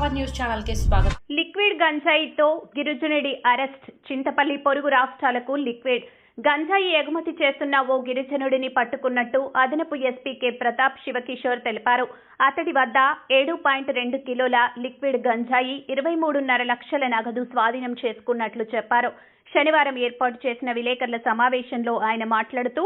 Power news channel కి స్వాగతం. Liquid గంజాయితో గిరిజనుడి అరెస్ట్. చింతపల్లి పొరుగు రాష్ట్రాలకు లిక్విడ్ గంజాయి ఎగుమతి చేస్తున్న ఓ గిరిజనుడిని పట్టుకున్నట్టు అదనపు ఎస్పీ కె ప్రతాప్ శివకిషోర్ తెలిపారు. అతడి వద్ద 7.2 కిలోల లిక్విడ్ గంజాయి 23.5 లక్షల నగదు స్వాధీనం చేసుకున్నట్లు చెప్పారు. శనివారం ఏర్పాటు చేసిన విలేకరుల సమావేశంలో ఆయన మాట్లాడుతూ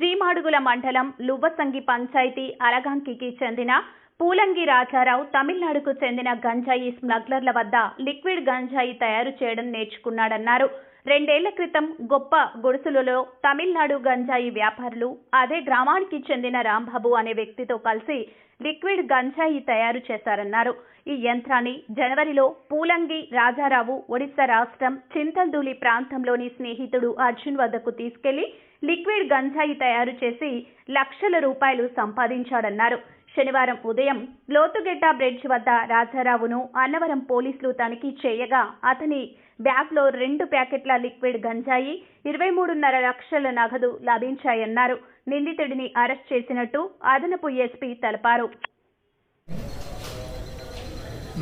జీమాడుగుల మండలం లువ్వసంగి పంచాయతీ అలగాంకికి చెందిన పూలంగి రాజారావు తమిళనాడుకు చెందిన గంజాయి స్మగ్లర్ల వద్ద లిక్విడ్ గంజాయి తయారు చేయడం నేర్చుకున్నాడన్నారు. 2 ఏళ్ల క్రితం గొప్ప గుడిసెలలో తమిళనాడు గంజాయి వ్యాపారులు అదే గ్రామానికి చెందిన రాంబాబు అనే వ్యక్తితో కలిసి లిక్విడ్ గంజాయి తయారు చేశారన్నారు. ఈ యంత్రాన్ని జనవరిలో పూలంగి రాజారావు ఒడిశా రాష్ట్రం చింతల్దూలి ప్రాంతంలోని స్నేహితుడు అర్జున్ వద్దకు తీసుకెళ్లి లిక్విడ్ గంజాయి తయారు చేసి లక్షల రూపాయలు సంపాదించాడన్నారు. శనివారం ఉదయం లోతుగెడ్డ బ్రిడ్జ్ వద్ద రాజారావును అన్నవరం పోలీసులు తనిఖీ చేయగా అతని బ్యాగ్లో 2 ప్యాకెట్ల లిక్విడ్ గంజాయి 23.5 లక్షల నగదు లభించాయన్నారు. నిందితుడిని అరెస్ట్ చేసినట్టు అదనపు ఎస్పీ తెలిపారు.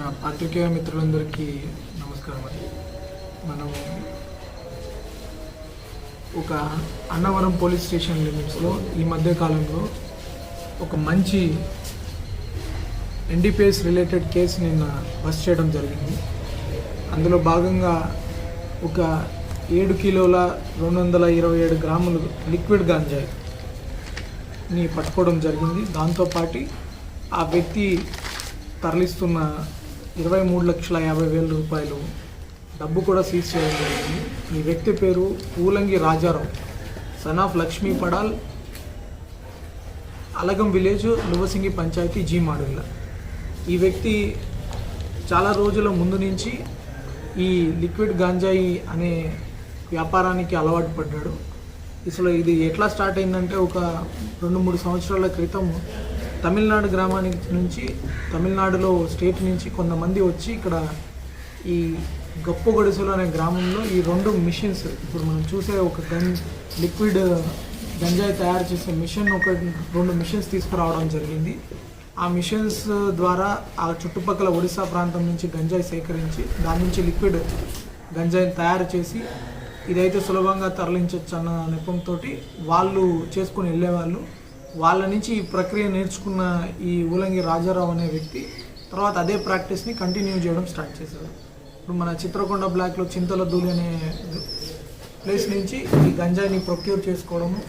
నా పత్రికా మిత్రులందరికీ నమస్కారం. మనం ఒక అన్నవరం పోలీస్ స్టేషన్ లిమిట్స్లో ఈ మధ్య కాలంలో ఒక మంచి ఎన్డీపీఎస్ రిలేటెడ్ కేసు నిన్న బస్ చేయడం జరిగింది. అందులో భాగంగా ఒక 7 కిలోల 227 గ్రాములు లిక్విడ్ గంజాయిని పట్టుకోవడం జరిగింది. దాంతోపాటు ఆ వ్యక్తి తరలిస్తున్న 23,50,000 రూపాయలు డబ్బు కూడా సీజ్ చేయడం జరిగింది. ఈ వ్యక్తి పేరు Poolangi Rajarao, son of Lakshmi Padal, Alagam village, Luvvasingi panchayat, G Madugula. ఈ వ్యక్తి చాలా రోజుల ముందు నుంచి ఈ లిక్విడ్ గంజాయి అనే వ్యాపారానికి అలవాటు పడ్డాడు. అసలు ఇది ఎట్లా స్టార్ట్ అయిందంటే ఒక 2-3 సంవత్సరాల క్రితం తమిళనాడు గ్రామానికి నుంచి, తమిళనాడులో స్టేట్ నుంచి కొంతమంది వచ్చి ఇక్కడ ఈ గొప్ప గొడుసులు అనే గ్రామంలో ఈ 2 మిషన్స్, ఇప్పుడు మనం చూసే ఒక లిక్విడ్ గంజాయి తయారు చేసే మిషన్, 2 మిషన్స్ తీసుకురావడం జరిగింది. ఆ మిషన్స్ ద్వారా ఆ చుట్టుపక్కల ఒడిశా ప్రాంతం నుంచి గంజాయి సేకరించి దాని నుంచి లిక్విడ్ గంజాయిని తయారు చేసి ఇదైతే సులభంగా తరలించవచ్చు అన్న నెపంతో వాళ్ళు చేసుకుని వెళ్ళేవాళ్ళు. వాళ్ళ నుంచి ఈ ప్రక్రియ నేర్చుకున్న ఈ ఊలంగి రాజారావు అనే వ్యక్తి తర్వాత అదే ప్రాక్టీస్ని కంటిన్యూ చేయడం స్టార్ట్ చేశారు. ఇప్పుడు మన చిత్రకొండ బ్లాక్లో చింతలదూలి అనే ప్లేస్ నుంచి ఈ గంజాయిని ప్రొక్యూర్ చేసుకోవడము,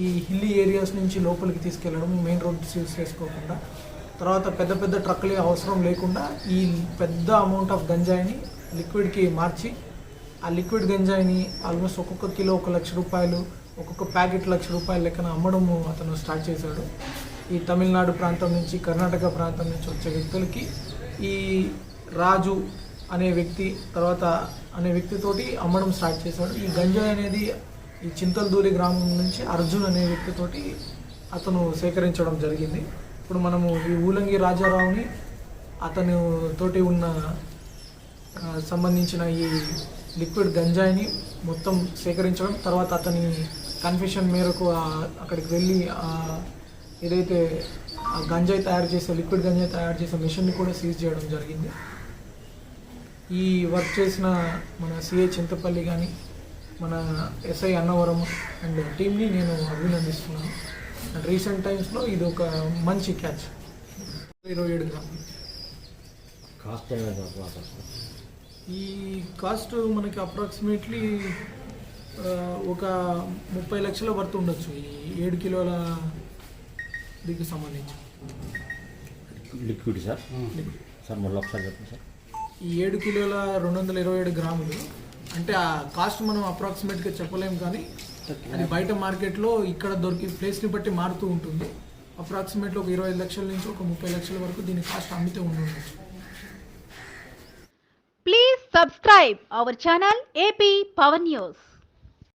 ఈ హిల్లీ ఏరియాస్ నుంచి లోపలికి తీసుకెళ్ళడం, మెయిన్ రోడ్స్ యూస్ చేసుకోకుండా, తర్వాత పెద్ద పెద్ద ట్రక్కులే అవసరం లేకుండా ఈ పెద్ద అమౌంట్ ఆఫ్ గంజాయిని లిక్విడ్కి మార్చి ఆ లిక్విడ్ గంజాయిని ఆల్మోస్ట్ ఒక్కొక్క కిలో 1 లక్ష రూపాయలు, ఒక్కొక్క ప్యాకెట్ 1 లక్ష రూపాయల లెక్కన అమ్మడము అతను స్టార్ట్ చేశాడు. ఈ తమిళనాడు ప్రాంతం నుంచి, కర్ణాటక ప్రాంతం నుంచి వచ్చే వ్యక్తులకి ఈ రాజు అనే వ్యక్తి అనే వ్యక్తితోటి అమ్మడం స్టార్ట్ చేశాడు. ఈ గంజాయి అనేది ఈ చింతల్దూలి గ్రామం నుంచి అర్జున్ అనే వ్యక్తితోటి అతను సేకరించడం జరిగింది. ఇప్పుడు మనము ఈ ఊలంగి రాజారావుని అతను తోటి ఉన్న సంబంధించిన ఈ లిక్విడ్ గంజాయిని మొత్తం సేకరించడం, తర్వాత అతని కన్ఫెషన్ మేరకు అక్కడికి వెళ్ళి ఏదైతే గంజాయి తయారు చేసే లిక్విడ్ గంజాయి తయారు చేసే మిషన్ని కూడా సీజ్ చేయడం జరిగింది. ఈ వర్క్ చేసిన మన సిఐ చింతపల్లి కానీ, మన ఎస్ఐ అన్నవరం అండ్ టీమ్ని నేను అభినందిస్తున్నాను. అండ్ రీసెంట్ టైమ్స్లో ఇది ఒక మంచి క్యాచ్. 27 గ్రాములు. ఈ కాస్ట్ మనకి అప్రాక్సిమేట్లీ ఒక 30 లక్షల వర్త్ ఉండొచ్చు ఈ 7 కిలోల దీనికి సంబంధించి. లిక్విడ్ సార్ సార్ మళ్ళీ ఒకసారి చెప్పండి సార్. ఈ 7 కిలోల 227 గ్రాములు అంటే ఆ కాస్ట్ మనం అప్రాక్సిమేట్గా చెప్పలేము, కానీ అది బయట మార్కెట్లో ఇక్కడ దొరికి ప్లేస్ని బట్టి మారుతూ ఉంటుంది. అప్రాక్సిమేట్లీ ఒక 25 లక్షల నుంచి ఒక 30 లక్షల వరకు దీని కాస్ట్ అమ్మితే ఉండొచ్చు. Please subscribe our channel AP power news.